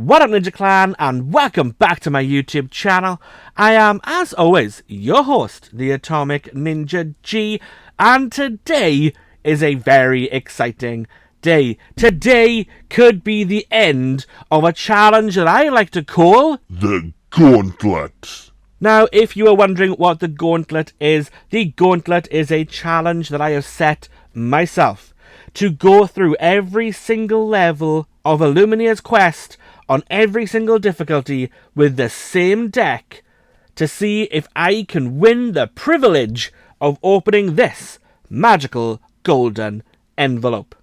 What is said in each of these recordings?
What up, Ninja Clan, and welcome back to my YouTube channel. I am, as always, your host, the Atomic Ninja G, and today is a very exciting day. Today could be the end of a challenge that I like to call the Gauntlet. Now, if you are wondering what the Gauntlet is a challenge that I have set myself to go through every single level of Illumineer's quest on every single difficulty with the same deck to see if I can win the privilege of opening this magical golden envelope.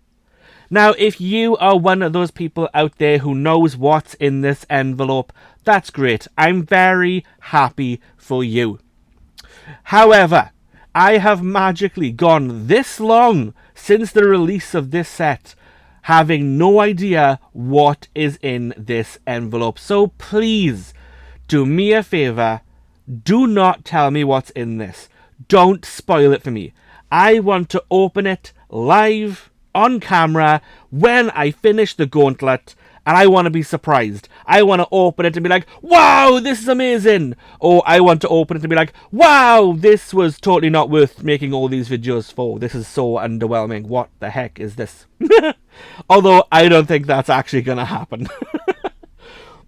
Now, if you are one of those people out there who knows what's in this envelope, that's great. I'm very happy for you. However, I have magically gone this long since the release of this set, having no idea what is in this envelope. So please, do me a favor, do not tell me what's in this. Don't spoil it for me. I want to open it live on camera when I finish the Gauntlet, and I want to be surprised. I want to open it and be like, wow, this is amazing. Or I want to open it and be like, wow, this was totally not worth making all these videos for. This is so underwhelming. What the heck is this? Although I don't think that's actually going to happen.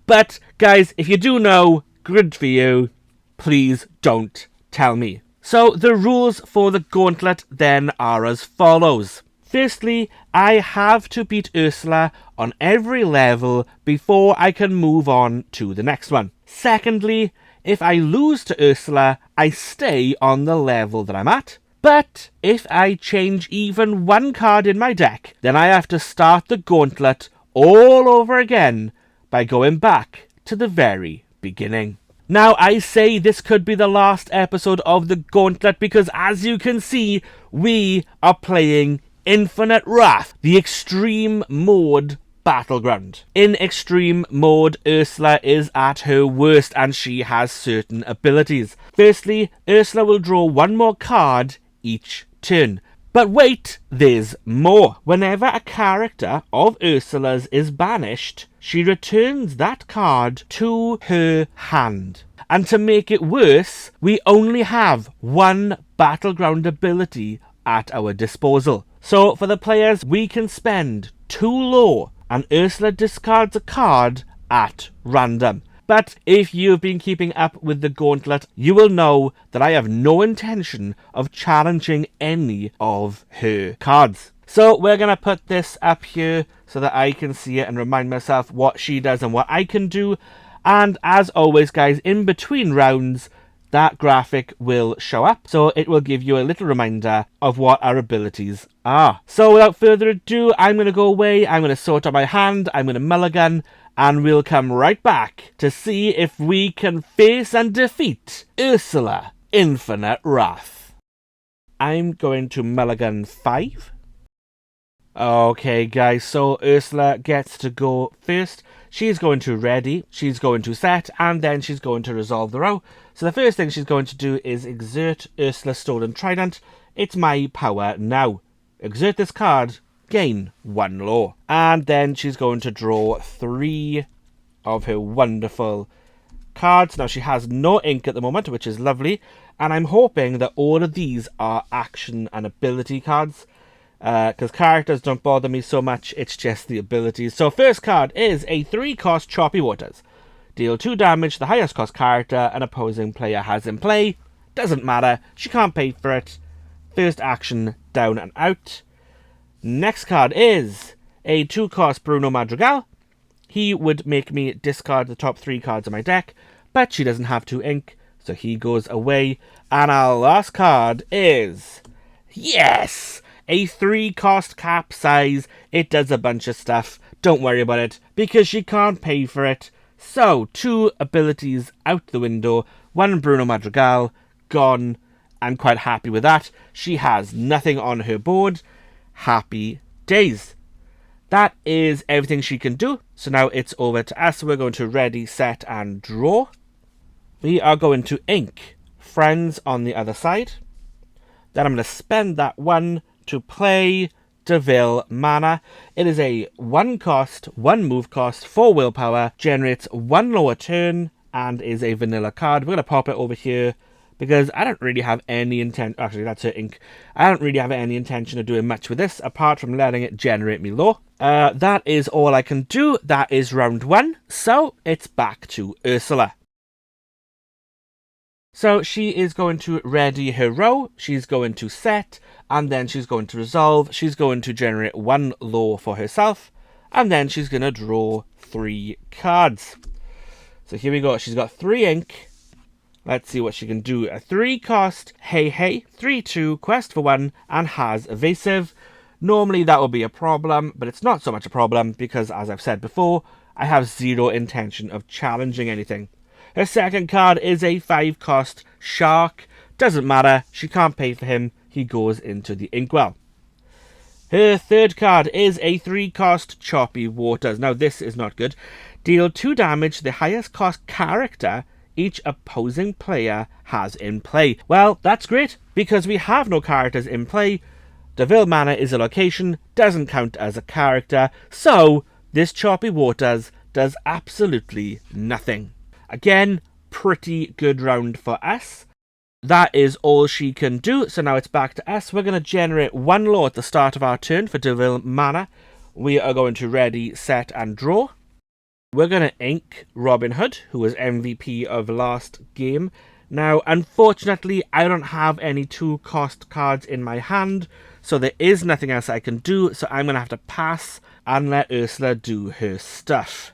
But guys, if you do know, good for you. Please don't tell me. So the rules for the Gauntlet then are as follows. Firstly, I have to beat Ursula on every level before I can move on to the next one. Secondly, if I lose to Ursula, I stay on the level that I'm at. But if I change even one card in my deck, then I have to start the Gauntlet all over again by going back to the very beginning. Now, I say this could be the last episode of the Gauntlet because, as you can see, we are playing Infinite Wrath, the extreme mode battleground. In extreme mode, Ursula is at her worst and she has certain abilities. Firstly, Ursula will draw one more card each turn. But wait, there's more. Whenever a character of Ursula's is banished, she returns that card to her hand. And to make it worse, we only have one battleground ability at our disposal. So for the players, we can spend 2 lore and Ursula discards a card at random. But if you've been keeping up with the Gauntlet, you will know that I have no intention of challenging any of her cards. So we're going to put this up here so that I can see it and remind myself what she does and what I can do. And as always, guys, in between rounds, that graphic will show up, so it will give you a little reminder of what our abilities are. So without further ado, I'm going to go away, I'm going to sort out my hand, I'm going to mulligan, and we'll come right back to see if we can face and defeat Ursula Infinite Wrath. I'm going to mulligan 5. Okay, guys, so Ursula gets to go first. She's going to ready, she's going to set, and then she's going to resolve the row. So the first thing she's going to do is exert Ursula's Stolen Trident. It's my power now. Exert this card, gain 1 lore. And then she's going to draw 3 of her wonderful cards. Now she has no ink at the moment, which is lovely. And I'm hoping that all of these are action and ability cards. Because characters don't bother me so much, it's just the abilities. So first card is a 3-cost Choppy Waters. Deal 2 damage, the highest cost character an opposing player has in play. Doesn't matter, she can't pay for it. First action, down and out. Next card is a 2-cost Bruno Madrigal. He would make me discard the top 3 cards of my deck, but she doesn't have 2 ink, so he goes away. And our last card is, yes, a 3-cost Capsize. It does a bunch of stuff. Don't worry about it, because she can't pay for it. So, 2 abilities out the window. 1 Bruno Madrigal, gone. I'm quite happy with that. She has nothing on her board. Happy days. That is everything she can do. So now it's over to us. We're going to ready, set, and draw. We are going to ink Friends on the other side. Then I'm going to spend that 1 to play Deville Mana. It is a 1 cost, 1 move cost, 4 willpower, generates 1 lower turn, and is a vanilla card. We're going to pop it over here because I don't really have any intent. Actually, that's her ink. I don't really have any intention of doing much with this apart from letting it generate me lore. That is all I can do. That is round 1. So it's back to Ursula. So she is going to ready her row, she's going to set, and then she's going to resolve, she's going to generate 1 lore for herself, and then she's going to draw 3 cards. So here we go, she's got 3 ink. Let's see what she can do. A 3 cost, hey hey, 3/2, quest for 1, and has evasive. Normally that would be a problem, but it's not so much a problem because, as I've said before, I have 0 intention of challenging anything. Her second card is a 5 cost shark. Doesn't matter, she can't pay for him, he goes into the inkwell. Her third card is a 3 cost choppy waters. Now this is not good. Deal 2 damage to the highest cost character each opposing player has in play. Well, that's great, because we have no characters in play. Deville Mana is a location, doesn't count as a character, so this choppy waters does absolutely nothing. Again, pretty good round for us. That is all she can do, so now it's back to us. We're going to generate 1 lore at the start of our turn for Deville Mana. We are going to ready, set, and draw. We're going to ink Robin Hood, who was MVP of last game. Now, unfortunately, I don't have any 2 cost cards in my hand, so there is nothing else I can do, so I'm going to have to pass and let Ursula do her stuff.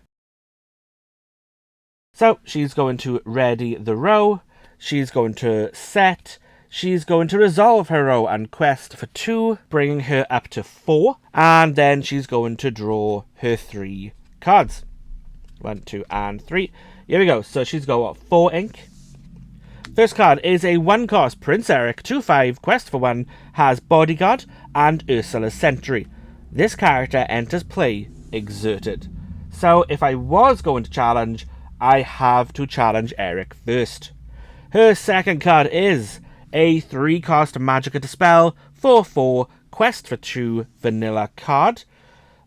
So, she's going to ready the row, she's going to set, she's going to resolve her row and quest for 2, bringing her up to 4, and then she's going to draw her 3 cards. 1, 2, and 3. Here we go. So she's got, what, 4 ink? First card is a 1 cost Prince Eric, 2/5, quest for 1, has Bodyguard and Ursula's Sentry. This character enters play exerted. So if I was going to challenge, I have to challenge Eric first. Her second card is a 3 cost Magicka Dispel, 4/4, quest for 2, vanilla card.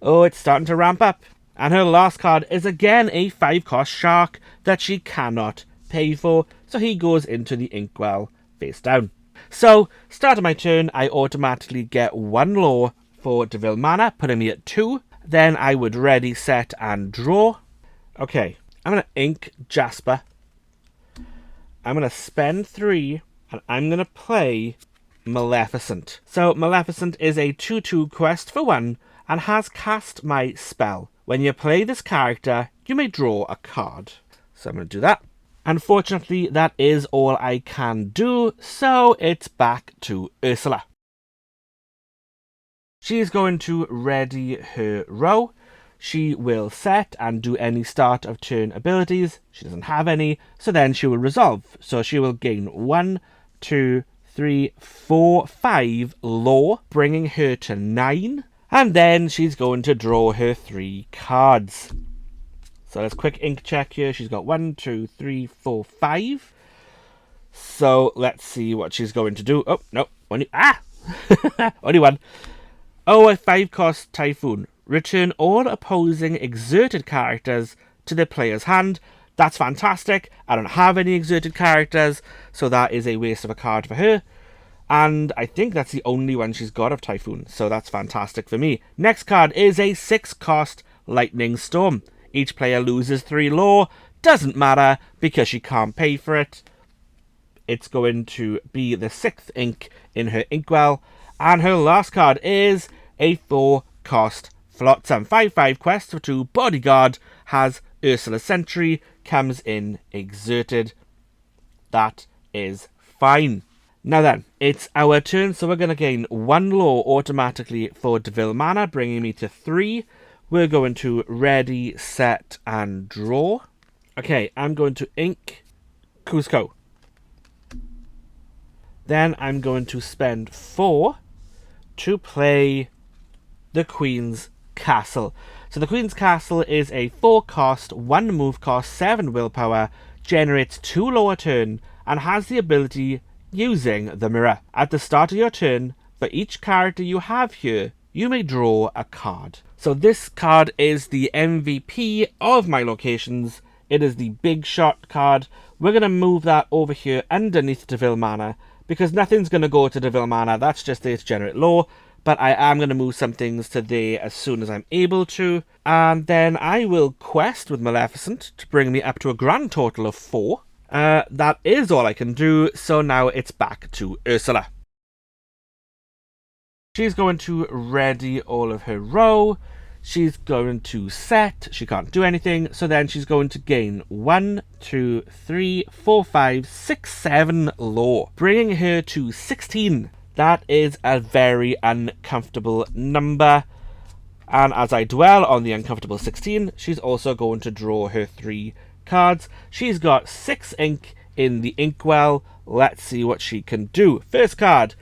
Oh, it's starting to ramp up. And her last card is again a 5 cost Shark that she cannot pay for, so he goes into the inkwell face down. So, start of my turn, I automatically get 1 lore for Deville Mana, putting me at 2. Then I would ready, set, and draw. Okay, I'm going to ink Jasper. I'm going to spend 3, and I'm going to play Maleficent. So, Maleficent is a 2/2 quest for 1, and has cast my spell. When you play this character, you may draw a card. So I'm going to do that. Unfortunately, that is all I can do, so it's back to Ursula. She's going to ready her row. She will set and do any start of turn abilities. She doesn't have any, so then she will resolve. So she will gain 1, 2, 3, 4, 5 lore, bringing her to 9. And then she's going to draw her 3 cards. So let's quick ink check here. She's got 1, 2, 3, 4, 5. So let's see what she's going to do. Oh, no. Only 1. Oh, a 5 cost Typhoon. Return all opposing exerted characters to the player's hand. That's fantastic. I don't have any exerted characters, so that is a waste of a card for her. And I think that's the only one she's got of Typhoon, so that's fantastic for me. Next card is a 6 cost Lightning Storm. Each player loses 3 lore. Doesn't matter, because she can't pay for it. It's going to be the 6th ink in her inkwell. And her last card is a 4 cost Flotsam. 5/5 quest for 2, Bodyguard, has Ursula's Sentry, comes in exerted. That is fine. Now then, it's our turn, so we're going to gain 1 lore automatically for Deville Mana, bringing me to 3. We're going to ready, set, and draw. Okay, I'm going to ink Cusco. Then I'm going to spend 4 to play the Queen's Castle. So the Queen's Castle is a 4 cost, 1 move cost, 7 willpower, generates 2 lore a turn, and has the ability using the mirror. At the start of your turn, for each character you have here, you may draw a card. So this card is the MVP of my locations. It is the big shot card. We're going to move that over here underneath Devil Mana, because nothing's going to go to Devil Mana. That's just its generate law. But I am going to move some things to there as soon as I'm able to. And then I will quest with Maleficent to bring me up to a grand total of 4. That is all I can do. So now it's back to Ursula. She's going to ready all of her row. She's going to set. She can't do anything. So then she's going to gain 1, 2, 3, 4, 5, 6, 7 law, bringing her to 16. That is a very uncomfortable number. And as I dwell on the uncomfortable 16, she's also going to draw her 3 cards. She's got 6 ink in the inkwell. Let's see what she can do. First card,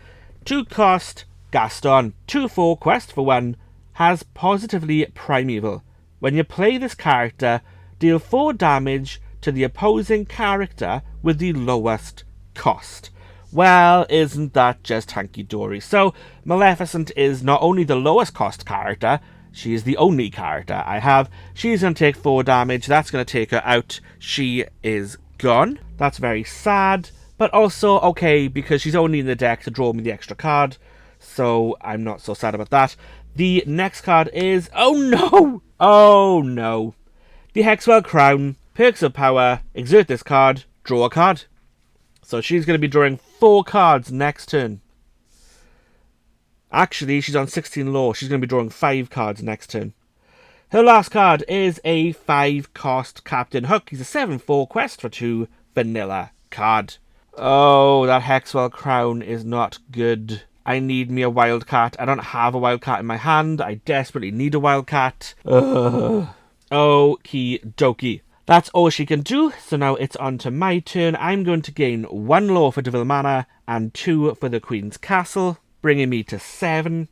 2 cost, Gaston. 2/4 quest for 1. Has positively primeval. When you play this character, deal 4 damage to the opposing character with the lowest cost. Well, isn't that just hunky-dory? So, Maleficent is not only the lowest cost character, she is the only character I have. She's going to take 4 damage. That's going to take her out. She is gone. That's very sad, but also okay, because she's only in the deck to draw me the extra card. So, I'm not so sad about that. The next card is... oh no! Oh no. The Hexwell Crown. Perks of power. Exert this card. Draw a card. So she's going to be drawing 4 cards next turn. Actually, she's on 16 law. She's going to be drawing 5 cards next turn. Her last card is a 5 cost Captain Hook. He's a 7/4 quest for 2 vanilla card. Oh, that Hexwell Crown is not good. I need me a wildcat. I don't have a wildcat in my hand. I desperately need a wildcat. Okie dokie. That's all she can do. So now it's on to my turn. I'm going to gain 1 law for Devil Mana and 2 for the Queen's Castle, bringing me to 7.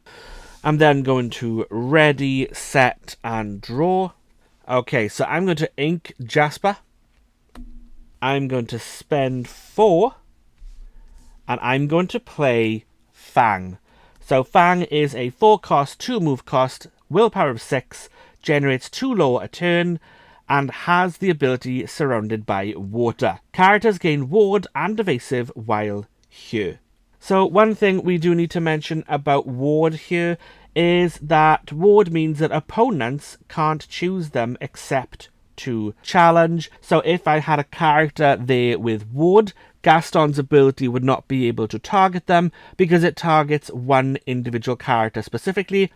I'm then going to ready, set, and draw. Okay, so I'm going to ink Jasper. I'm going to spend 4. And I'm going to play Fang. So Fang is a 4 cost, 2 move cost, willpower of 6, generates 2 law a turn, and has the ability surrounded by water. Characters gain ward and evasive while here. So one thing we do need to mention about ward here is that ward means that opponents can't choose them except to challenge. So if I had a character there with ward, Gaston's ability would not be able to target them because it targets one individual character specifically.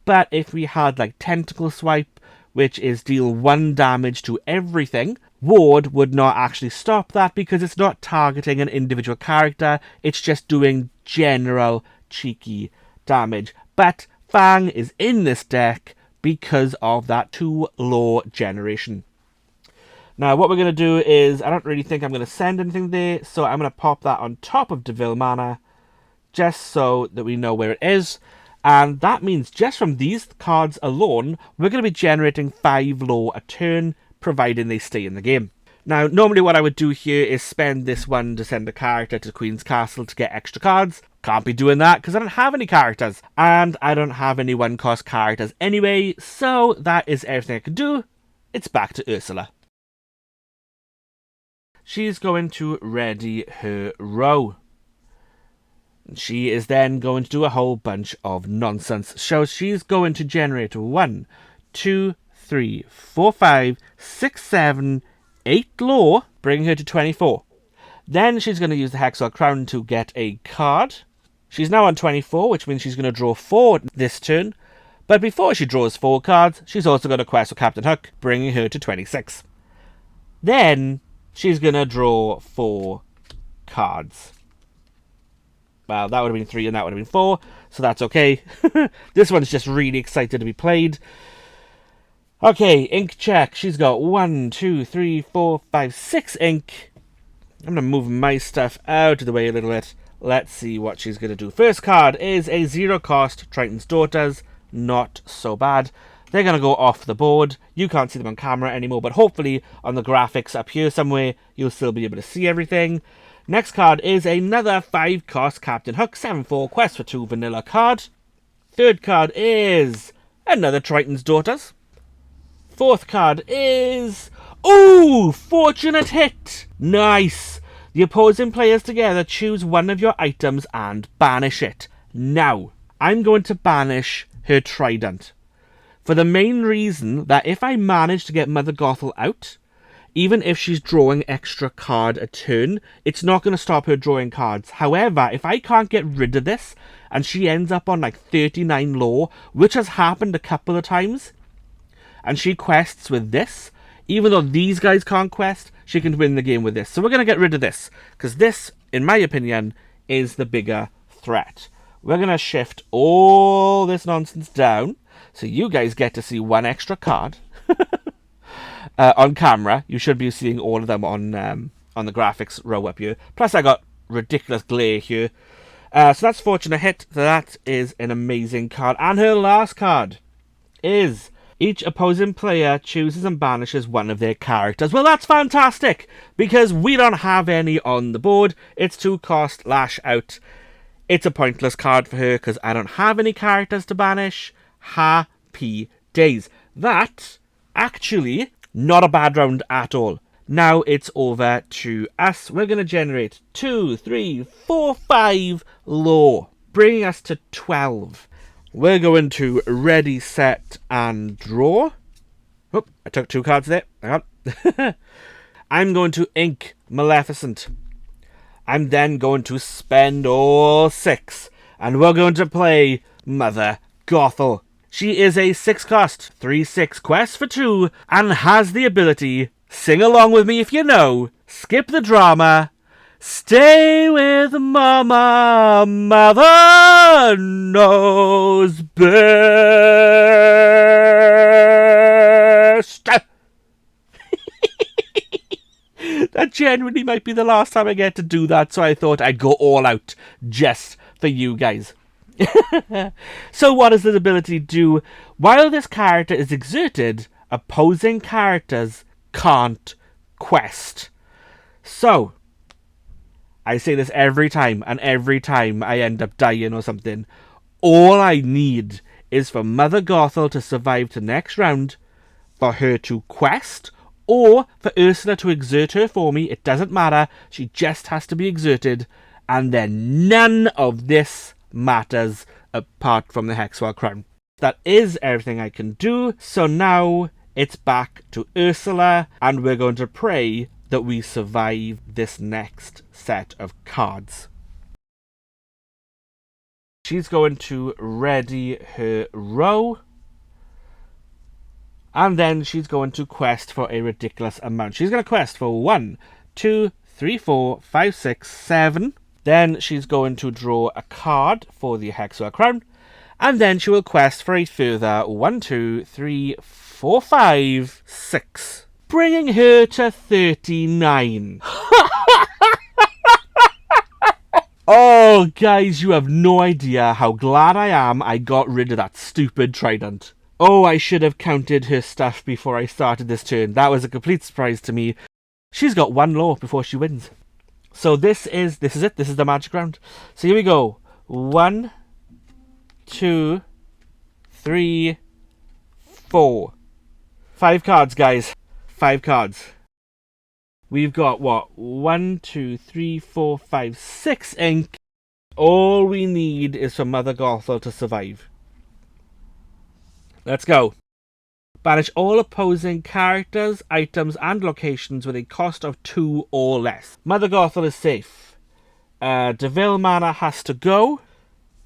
But if we had like Tentacle Swipe, which is deal 1 damage to everything, ward would not actually stop that because it's not targeting an individual character, it's just doing general cheeky damage. But Fang is in this deck because of that 2 law generation. Now, what we're going to do is, I don't really think I'm going to send anything there, so I'm going to pop that on top of Devil Mana, just so that we know where it is. And that means just from these cards alone, we're going to be generating 5 law a turn, providing they stay in the game. Now, normally what I would do here is spend this one to send a character to Queen's Castle to get extra cards. Can't be doing that because I don't have any characters. And I don't have any 1-cost characters anyway, so that is everything I can do. It's back to Ursula. She's going to ready her row. She is then going to do a whole bunch of nonsense. So she's going to generate 1, 2, 3, 4, 5, 6, 7, 8 law, bringing her to 24. Then she's going to use the Hexwell Crown to get a card. She's now on 24, which means she's going to draw 4 this turn. But before she draws 4 cards, she's also going to quest for Captain Hook, bringing her to 26. Then she's going to draw 4 cards. Well, that would have been 3 and that would have been 4, so that's okay. This one's just really excited to be played. Okay, ink check. She's got 1, 2, 3, 4, 5, 6 ink. I'm going to move my stuff out of the way a little bit. Let's see what she's going to do. First card is a 0-cost Triton's Daughters. Not so bad. They're going to go off the board. You can't see them on camera anymore, but hopefully on the graphics up here somewhere, you'll still be able to see everything. Next card is another 5-cost Captain Hook, 7/4 quest for 2 vanilla card. Third card is another Triton's Daughters. Fourth card is... Ooh! Fortunate hit! Nice! The opposing players together choose one of your items and banish it. Now, I'm going to banish her Trident. For the main reason that if I manage to get Mother Gothel out, even if she's drawing extra card a turn, it's not going to stop her drawing cards. However, if I can't get rid of this, and she ends up on like 39 lore, which has happened a couple of times, and she quests with this, even though these guys can't quest, she can win the game with this. So we're going to get rid of this, because this, in my opinion, is the bigger threat. We're going to shift all this nonsense down, so you guys get to see one extra card. On camera, you should be seeing all of them on the graphics row up here. Plus, I got ridiculous glare here. So that's Fortunate Hit. So that is an amazing card. And her last card is each opposing player chooses and banishes one of their characters. Well, that's fantastic, because we don't have any on the board. It's 2 cost, Lash Out. It's a pointless card for her, because I don't have any characters to banish. Happy days. That, actually, not a bad round at all. Now it's over to us. We're going to generate 2, 3, 4, 5 lore, bringing us to 12. We're going to ready, set, and draw. Oh, I took 2 cards there. Hang on. I'm going to ink Maleficent. I'm then going to spend all 6. And we're going to play Mother Gothel. She is a 6 cost, 3/6 quest for 2, and has the ability, sing along with me if you know, skip the drama, stay with Mama, Mother knows best. That genuinely might be the last time I get to do that, so I thought I'd go all out just for you guys. So what does this ability do? While this character is exerted, opposing characters can't quest. So, I say this every time, and every time I end up dying or something. All I need is for Mother Gothel to survive to next round, for her to quest, or for Ursula to exert her for me. It doesn't matter. She just has to be exerted, and then none of this matters apart from the Hexwell Crown. That is everything I can do. So now it's back to Ursula, and we're going to pray that we survive this next set of cards. She's going to ready her row, and then she's going to quest for a ridiculous amount. She's going to quest for 1, 2, 3, 4, 5, 6, 7. Then she's going to draw a card for the Hexwell Crown, and then she will quest for a further 1, 2, 3, 4, 5, 6, bringing her to 39. Oh, guys, you have no idea how glad I am I got rid of that stupid Trident. Oh, I should have counted her stuff before I started this turn. That was a complete surprise to me. She's got 1 lore before she wins. So this is it. This is the magic round. So here we go. 1, 2, 3, 4. 5 cards, guys. 5 cards. We've got, what? 1, 2, 3, 4, 5, 6 ink. All we need is for Mother Gothel to survive. Let's go. Banish all opposing characters, items, and locations with a cost of 2 or less. Mother Gothel is safe. Deville Manor has to go,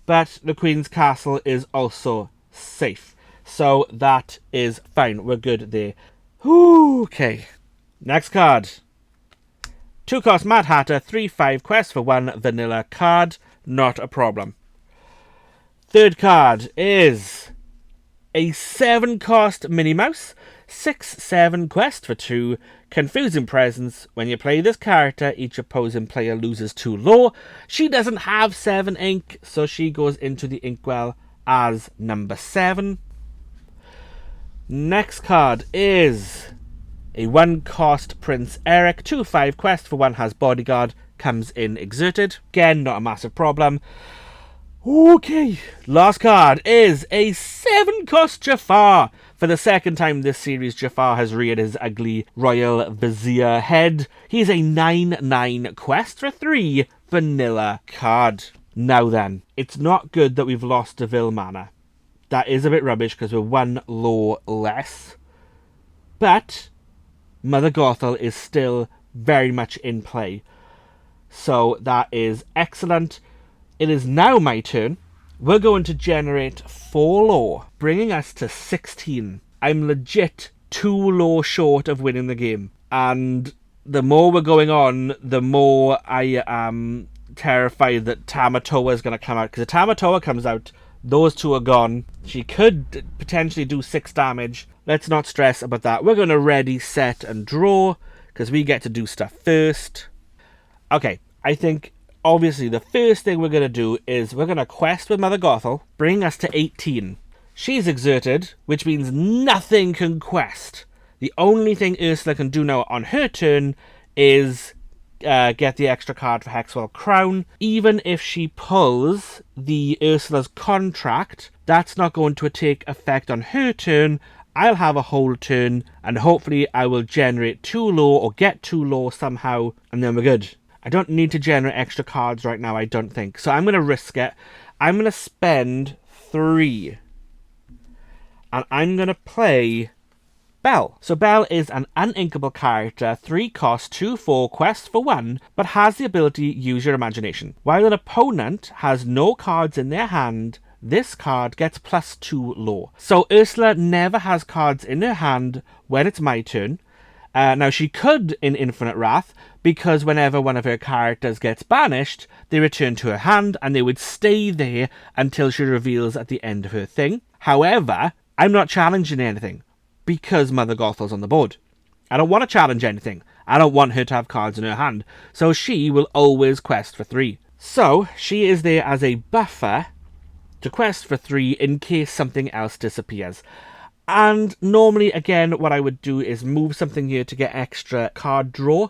but the Queen's Castle is also safe. So that is fine. We're good there. Okay. Next card. 2 cost Mad Hatter, 3/5 quest for 1 vanilla card. Not a problem. Third card is a 7 cost Minnie Mouse, 6/7 quest for 2, Confusing Presence. When you play this character, each opposing player loses 2 lore. She doesn't have 7 ink, so she goes into the inkwell as number 7. Next card is a 1 cost Prince Eric, 2/5 quest for 1 has Bodyguard, comes in exerted. Again, not a massive problem. Okay, last card is a 7-cost Jafar. For the second time this series, Jafar has reared his ugly Royal Vizier head. He's a 9/9 quest for 3 vanilla card. Now then, it's not good that we've lost Deville Manor. That is a bit rubbish because we're 1 law less. But Mother Gothel is still very much in play. So that is excellent. It is now my turn. We're going to generate 4 law, bringing us to 16. I'm legit 2 law short of winning the game. And the more we're going on, the more I am terrified that Tamatoa is going to come out. Because if Tamatoa comes out, those 2 are gone. She could potentially do 6 damage. Let's not stress about that. We're going to ready, set, and draw, because we get to do stuff first. Okay, I think obviously the first thing we're going to do is we're going to quest with Mother Gothel, bring us to 18. She's exerted, which means nothing can quest. The only thing Ursula can do now on her turn is get the extra card for Hexwell Crown. Even if she pulls the Ursula's contract, that's not going to take effect on her turn. I'll have a whole turn, and hopefully I will generate 2 law or get 2 law somehow, and then we're good. I don't need to generate extra cards right now, I don't think. So I'm going to risk it. I'm going to spend 3. And I'm going to play Belle. So Belle is an uninkable character, 3 cost, 2/4, quest for 1, but has the ability use your imagination. While an opponent has no cards in their hand, this card gets +2 law. So Ursula never has cards in her hand when it's my turn. Now, she could in Infinite Wrath, because whenever one of her characters gets banished, they return to her hand, and they would stay there until she reveals at the end of her thing. However, I'm not challenging anything, because Mother Gothel's on the board. I don't want to challenge anything. I don't want her to have cards in her hand, so she will always quest for 3. So, she is there as a buffer to quest for 3 in case something else disappears. And normally, again, what I would do is move something here to get extra card draw,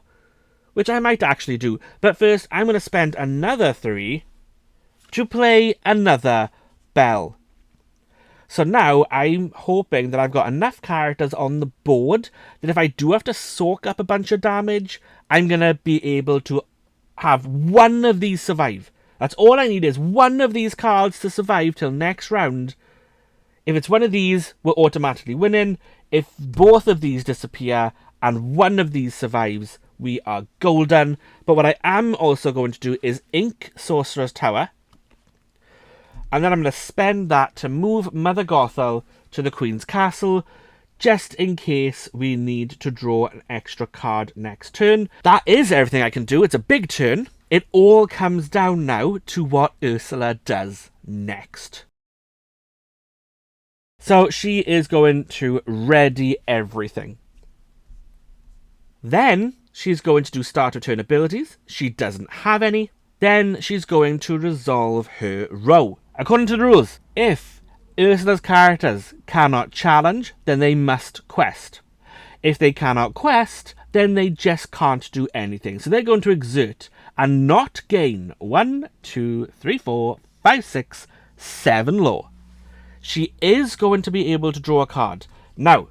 which I might actually do. But first, I'm going to spend another 3 to play another Belle. So now, I'm hoping that I've got enough characters on the board that if I do have to soak up a bunch of damage, I'm going to be able to have one of these survive. That's all I need, is one of these cards to survive till next round. If it's one of these, we're automatically winning. If both of these disappear and one of these survives, we are golden. But what I am also going to do is ink Sorcerer's Tower. And then I'm going to spend that to move Mother Gothel to the Queen's Castle, just in case we need to draw an extra card next turn. That is everything I can do. It's a big turn. It all comes down now to what Ursula does next. So she is going to ready everything. Then she's going to do start of turn abilities. She doesn't have any. Then she's going to resolve her row. According to the rules, if Ursula's characters cannot challenge, then they must quest. If they cannot quest, then they just can't do anything. So they're going to exert and not gain 1, 2, 3, 4, 5, 6, 7 law. She is going to be able to draw a card. Now,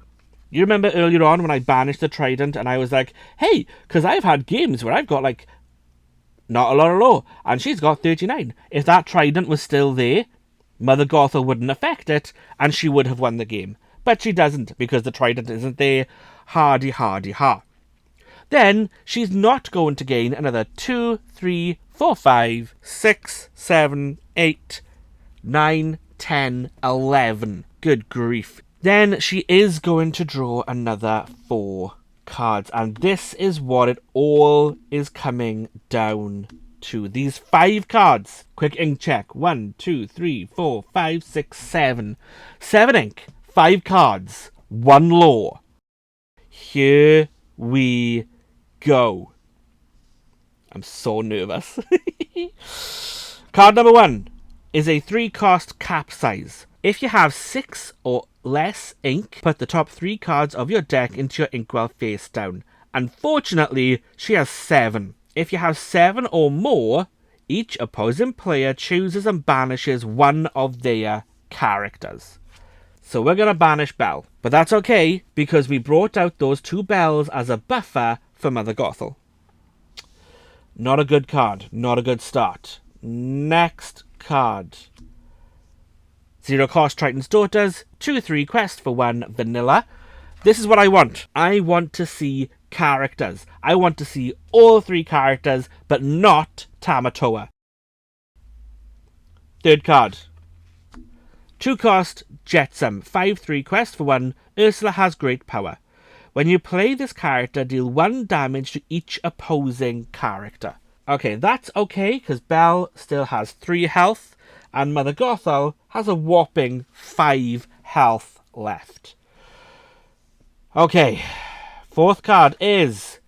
you remember earlier on when I banished the Trident and I was like, hey, because I've had games where I've got like not a lot of law and she's got 39. If that Trident was still there, Mother Gothel wouldn't affect it and she would have won the game. But she doesn't because the Trident isn't there. Hardy, hardy, ha. Then she's not going to gain another 2, 3, 4, 5, 6, 7, 8, 9, 10, 11. Good grief. Then she is going to draw another 4 cards. And this is what it all is coming down to. These 5 cards. Quick ink check. 1, 2, 3, 4, 5, 6, 7. 7 ink. 5 cards. 1 law. Here we go. I'm so nervous. Card number 1 is a 3-cost capsize. If you have 6 or less ink, put the top 3 cards of your deck into your inkwell face down. Unfortunately, she has 7. If you have 7 or more, Each opposing player chooses and banishes one of their characters. So we're going to banish Belle. But that's okay, because we brought out those 2 bells as a buffer for Mother Gothel. Not a good card. Not a good start. Next card. 0 cost Triton's Daughters. 2/3 quest for 1 vanilla. This is what I want. I want to see characters. I want to see all 3 characters, but not Tamatoa. 3rd card. 2 cost Jetsam. 5/3 quest for 1. Ursula has great power. When you play this character, deal 1 damage to each opposing character. Okay, that's okay, because Belle still has 3 health, and Mother Gothel has a whopping 5 health left. Okay, 4th card is...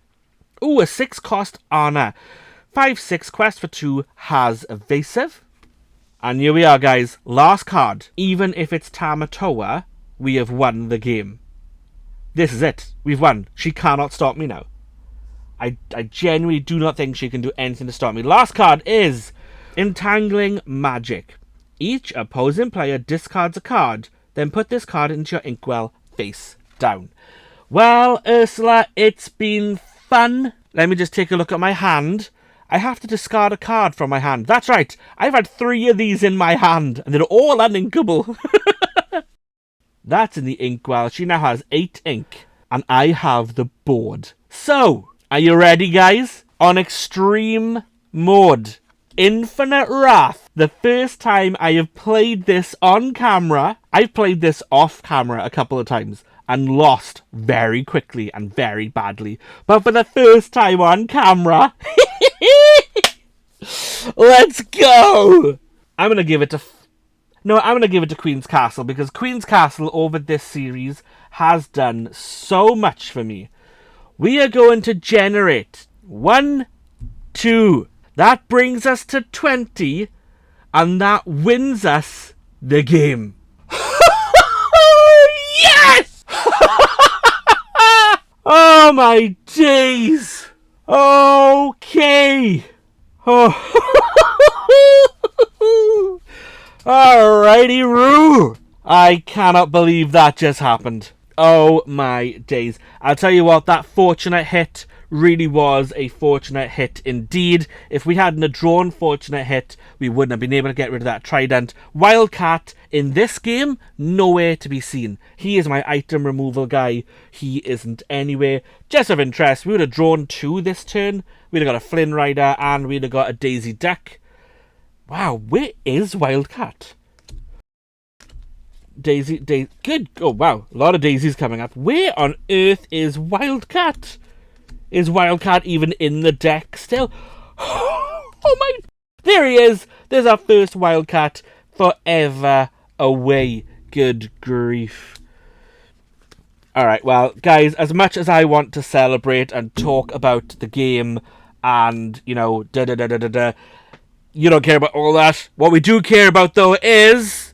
a 6 cost Honor. 5/6 quest for 2 has Evasive. And here we are, guys. Last card. Even if it's Tamatoa, we have won the game. This is it. We've won. She cannot stop me now. I genuinely do not think she can do anything to stop me. Last card is Entangling Magic. Each opposing player discards a card, then put this card into your inkwell face down. Well, Ursula, it's been fun. Let me just take a look at my hand. I have to discard a card from my hand. That's right. I've had 3 of these in my hand, and they're all uninkable. That's in the inkwell. She now has 8 ink, and I have the board. So, are you ready, guys? On extreme mode, Infinite Wrath. The first time I have played this on camera, I've played this off camera a couple of times and lost very quickly and very badly. But for the first time on camera, let's go! I'm gonna give it to Queen's Castle, because Queen's Castle over this series has done so much for me. We are going to generate 1, 2. That brings us to 20, and that wins us the game. Yes! Oh my days! Okay. Oh. Alrighty, Roo. I cannot believe that just happened. Oh my days. I'll tell you what, that fortunate hit really was a fortunate hit indeed. If we hadn't have drawn fortunate hit, we wouldn't have been able to get rid of that trident. Wildcat in this game, nowhere to be seen. He is my item removal guy. He isn't anywhere. Just of interest, we would have drawn 2 this turn. We'd have got a Flynn Rider and we'd have got a Daisy Duck. Wow, where is Wildcat? Daisy, good. Oh wow, a lot of daisies coming up. Where on earth is Wildcat? Is Wildcat even in the deck still? Oh my... There he is! There's our first Wildcat forever away. Good grief. Alright, well, guys, as much as I want to celebrate and talk about the game and, you know, you don't care about all that. What we do care about, though, is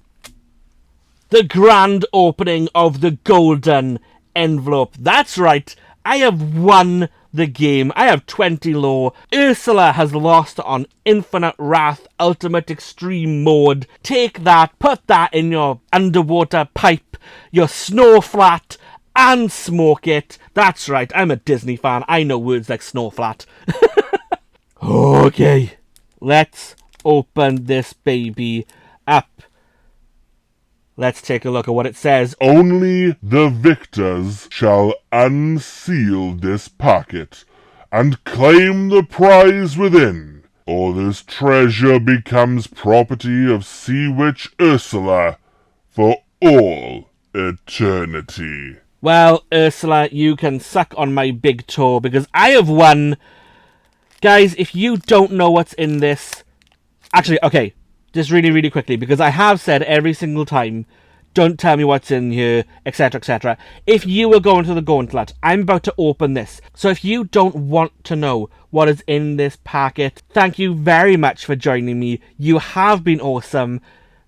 the grand opening of the golden envelope. That's right. I have won the game. I have 20 low. Ursula has lost on Infinite Wrath Ultimate Extreme Mode. Take that, put that in your underwater pipe, your snow flat, and smoke it. That's right, I'm a Disney fan. I know words like snow flat. Okay, let's open this baby up. Let's take a look at what it says. Only the victors shall unseal this packet and claim the prize within, or this treasure becomes property of Sea Witch Ursula for all eternity. Well, Ursula, you can suck on my big toe because I have won. Guys, if you don't know what's in this... Actually, okay. Just really, really quickly, because I have said every single time, don't tell me what's in here, etc., etc. If you were going to the Gauntlet, I'm about to open this. So if you don't want to know what is in this packet, thank you very much for joining me. You have been awesome.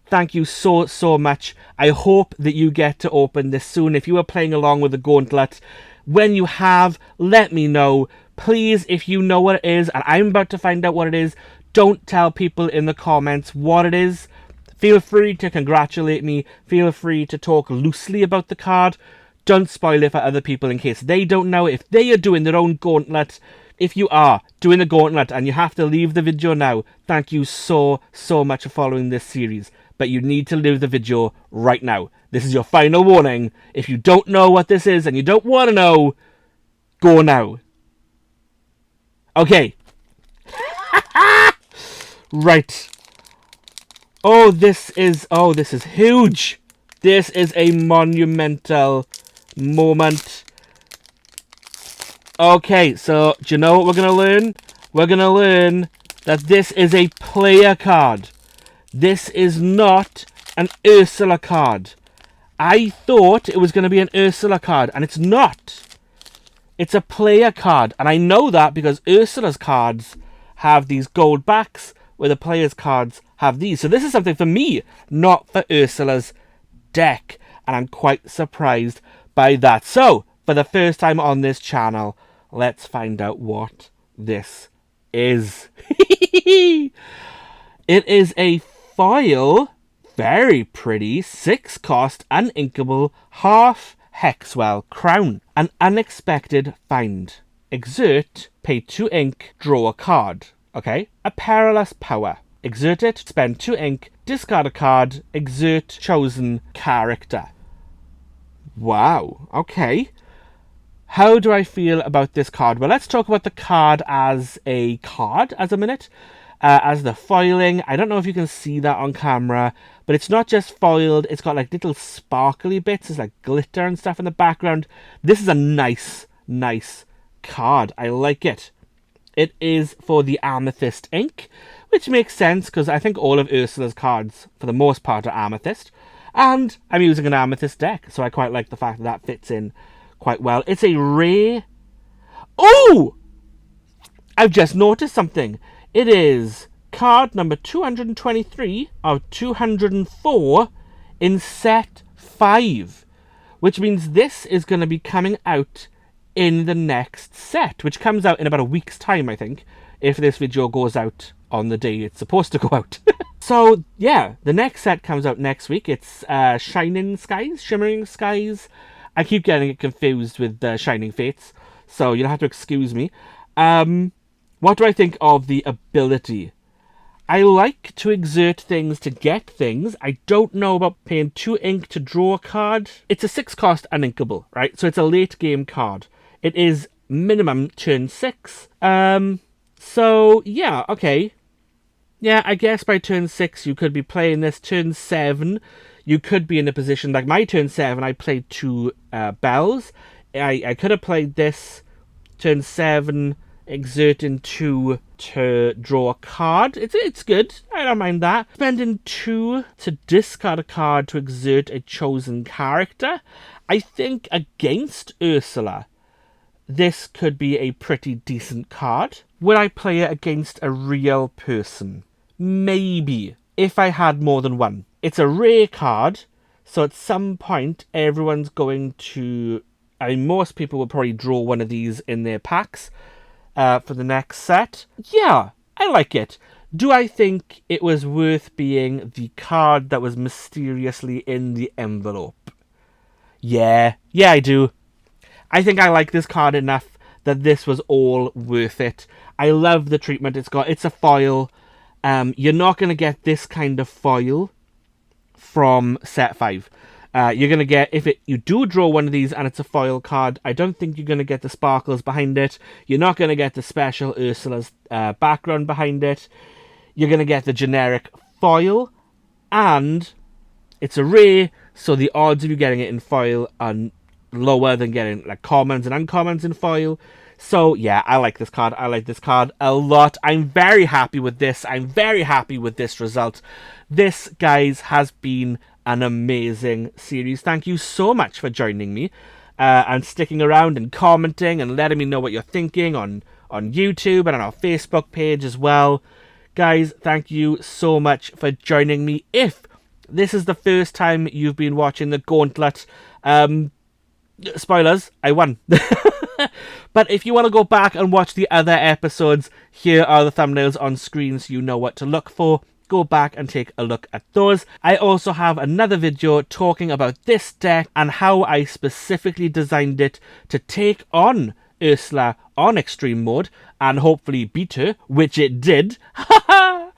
Thank you so, so much. I hope that you get to open this soon. If you are playing along with the Gauntlet, when you have, let me know. Please, if you know what it is, and I'm about to find out what it is, don't tell people in the comments what it is. Feel free to congratulate me. Feel free to talk loosely about the card. Don't spoil it for other people in case they don't know. If they are doing their own gauntlet, if you are doing the gauntlet and you have to leave the video now, thank you so much for following this series. But you need to leave the video right now. This is your final warning. If you don't know what this is and you don't want to know, go now. Okay. Right. Oh, this is huge. This is a monumental moment. Okay, so do you know what we're going to learn? We're going to learn that this is a player card. This is not an Ursula card. I thought it was going to be an Ursula card, and it's not. It's a player card, and I know that because Ursula's cards have these gold backs, where the player's cards have these. So this is something for me, not for Ursula's deck, and I'm quite surprised by that. So, for the first time on this channel, let's find out what this is. It is a foil, very pretty, 6 cost, uninkable, half Hexwell crown. An unexpected find. Exert, pay 2 ink, draw a card. Okay? A perilous power. Exert it, spend 2 ink, discard a card, exert chosen character. Wow, okay. How do I feel about this card? Well, let's talk about the card as a minute. As the foiling, I don't know if you can see that on camera, but it's not just foiled, it's got like little sparkly bits, there's like glitter and stuff in the background. This is a nice card. I like it. It is for the Amethyst ink, which makes sense because I think all of Ursula's cards, for the most part, are Amethyst. And I'm using an Amethyst deck, so I quite like the fact that that fits in quite well. It's a rare... Oh! I've just noticed something. It is card number 223 of 204 in set 5, which means this is going to be coming out in the next set, which comes out in about a week's time, I think, if this video goes out on the day it's supposed to go out. So, yeah, the next set comes out next week. It's Shimmering Skies. I keep getting it confused with Shining Fates, so you'll have to excuse me. What do I think of the ability? I like to exert things to get things. I don't know about paying 2 ink to draw a card. It's a 6 cost uninkable, right? So it's a late game card. It is minimum turn 6. So, yeah, okay. Yeah, I guess by turn 6 you could be playing this. Turn 7, you could be in a position, like my turn 7, I played 2 bells. I could have played this turn 7, exerting 2 to draw a card. It's good. I don't mind that. Spending 2 to discard a card to exert a chosen character. I think against Ursula, this could be a pretty decent card. Would I play it against a real person? Maybe, if I had more than one. It's a rare card, so at some point everyone's going to... I mean, most people will probably draw one of these in their packs for the next set. Yeah, I like it. Do I think it was worth being the card that was mysteriously in the envelope? Yeah, I do. I think I like this card enough that this was all worth it. I love the treatment it's got. It's a foil. You're not going to get this kind of foil from set 5. You're going to get, if you do draw one of these and it's a foil card, I don't think you're going to get the sparkles behind it. You're not going to get the special Ursula's background behind it. You're going to get the generic foil, and it's a rare, so the odds of you getting it in foil are lower than getting like commons and uncommons in foil. So yeah, I like this card. I like this card a lot. I'm very happy with this. I'm very happy with this result. This, guys, has been an amazing series. Thank you so much for joining me and sticking around and commenting and letting me know what you're thinking on YouTube and on our Facebook page as well. Guys, thank you so much for joining me. If this is the first time you've been watching the Gauntlet, spoilers, I won. But if you want to go back and watch the other episodes, here are the thumbnails on screen so you know what to look for. Go back and take a look at those. I also have another video talking about this deck and how I specifically designed it to take on Ursula on extreme mode and hopefully beat her, which it did.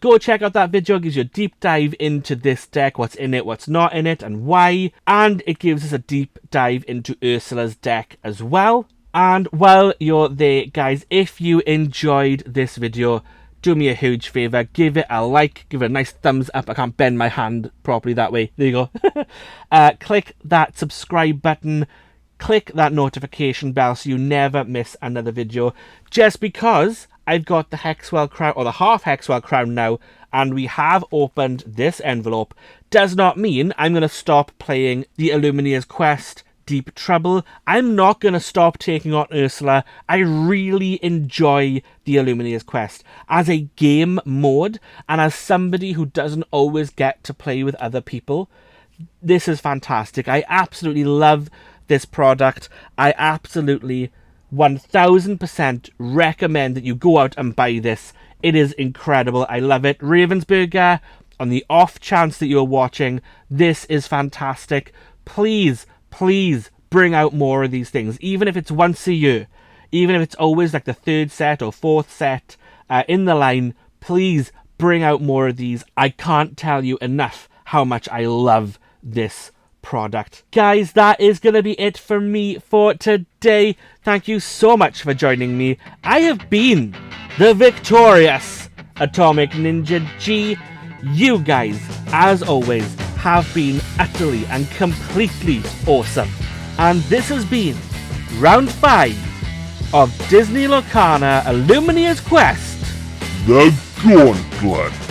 Go check out that video. It gives you a deep dive into this deck, what's in it, what's not in it, and why. And it gives us a deep dive into Ursula's deck as well. And while you're there, guys, if you enjoyed this video, do me a huge favour, give it a like, give it a nice thumbs up. I can't bend my hand properly that way. There you go. Click that subscribe button. Click that notification bell so you never miss another video. Just because I've got the Hexwell crown, or the half Hexwell crown now, and we have opened this envelope, does not mean I'm going to stop playing the Illumineer's Quest Deep Trouble. I'm not going to stop taking on Ursula. I really enjoy the Illumineer's Quest as a game mode, and as somebody who doesn't always get to play with other people. This is fantastic. I absolutely love this product. I absolutely 1000% recommend that you go out and buy this. It is incredible. I love it. Ravensburger, on the off chance that you're watching, this is fantastic. Please bring out more of these things, even if it's once a year, even if it's always like the third set or fourth set in the line. Please bring out more of these. I can't tell you enough how much I love this product. Guys, that is going to be it for me for today. Thank you so much for joining me. I have been the victorious Atomic Ninja G. You guys, as always, have been utterly and completely awesome. And this has been round 5 of Disney Lorcana Illumineer's Quest, The Gauntlet.